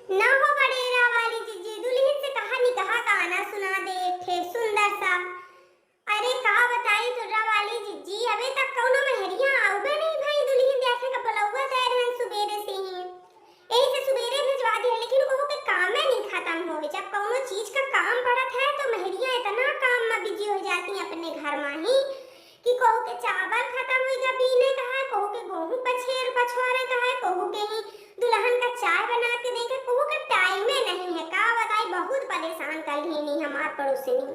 ना हो बडेरा वाली जीजी, दुल्हन से कहानी कहा गाना सुना दे एक ठे सुंदर सा। अरे का बताई तुर्रा वाली जीजी, अबे तक कौनो मेहरिया आउबे नहीं भाई दुल्हन देखे का बुलौआ तैयार हैं सुबेरे से ही। यही से सुबेरे भिजवा दी है, लेकिन ओहो के काम में नहीं खत्म होए। जब कौनो चीज का काम पड़त है तो मेहरिया इतना काम में बिजी हो जाती हैं अपने घर में ही कि कहू के चावल खत्म हुई का पीने का है, कहू के गेहूं पछवारे का है, कहू के ही दुल्हन का चाय बना के देके, कहू के टाइम में नहीं है। का बताई बहुत परेशान कर ली नहीं हमार पड़ोसिनी।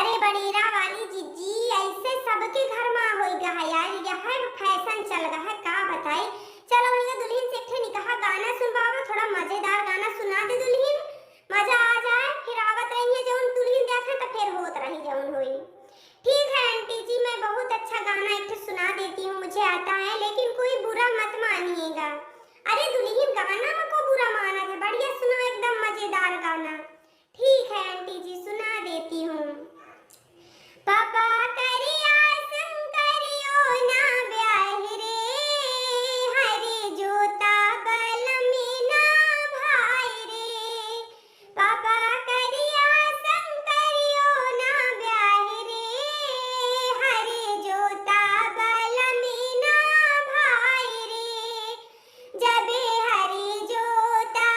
अरे बडेरा वाली जीजी, ऐसे सबके घर में हो गया है यार, यह फैशन चल रहा है। का बताई, चलो भैया दुल्हन से एक निकाह गाना सुनवाओ, थोड़ा मजेदार गाना सुना दे दुल्हन, मजा आ जाए। फिर आवत रही जौन दुल्हन देखे तो फिर होत रही जौन होई। ठीक है आंटी जी, मैं बहुत अच्छा गाना एक सुना देती हूँ, मुझे आता है, लेकिन कोई बुरा मत मानिएगा। अरे दुल्हन गाना में को बुरा माना है, बढ़िया सुना, एकदम मजेदार गाना। ठीक है आंटी जी, सुना देती हूँ। पापा करिया शंकरियो ना ब्याह रे, हरे जोता बल में ना भाई रे। पापा करिया शंकरियो ना ब्याह रे, हरे जोता बल में ना भाई रे। जबे हरे जोता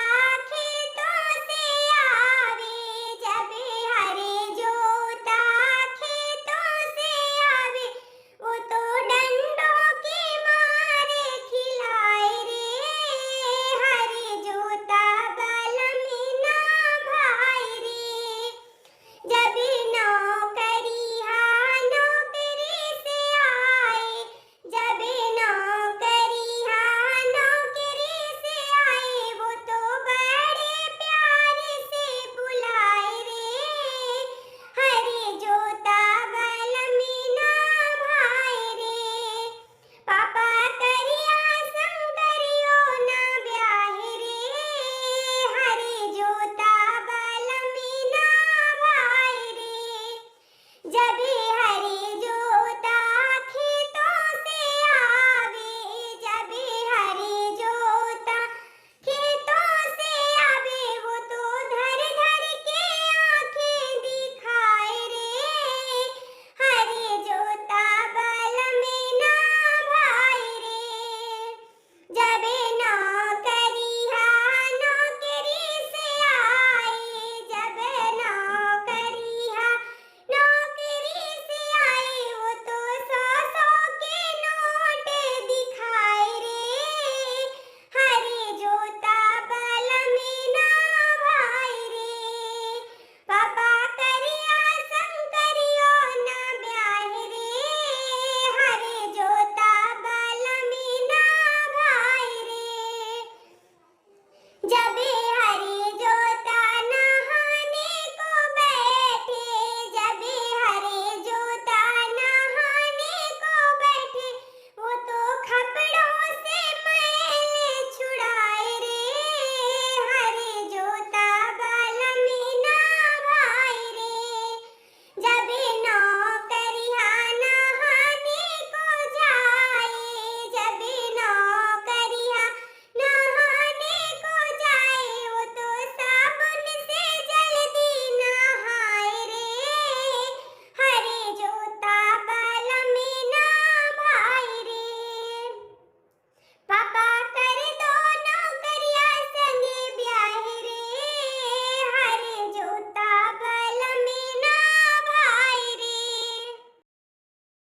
खेतों से आवे, जबे हरे जोता खेतों से आवे, वो तो डंडों के मारे खिलाए रे, हरे जोता बल में ना भाई रे। जबे नौकरिया नौकरी से आए, जबे नौकरिया नौकरी से आए, वो तो बड़े प्यार से बुलाए रे, हरे जोता बल में ना भाई रे। पापा करिया शंकरियो ना ब्याह रे, हरे जोता बल में ना भाई रे। जबे हरे जोता खेतों से आवे, जबे हरे जोता खेतों से आवे, वो तो धर धर के आंखें दिखाए रे, हरे जोता बल में ना भाई रे। जबे नौकरिया नौकरी से आए, जबे नौकरिया नौकरी से आए, वो तो 100-100 के नोट दिखाए रे, हरे जोता बल में ना भाई रे। पापा करिया शंकरियो ना ब्याह रे, हरे जोता बल में ना भाई रे। जबे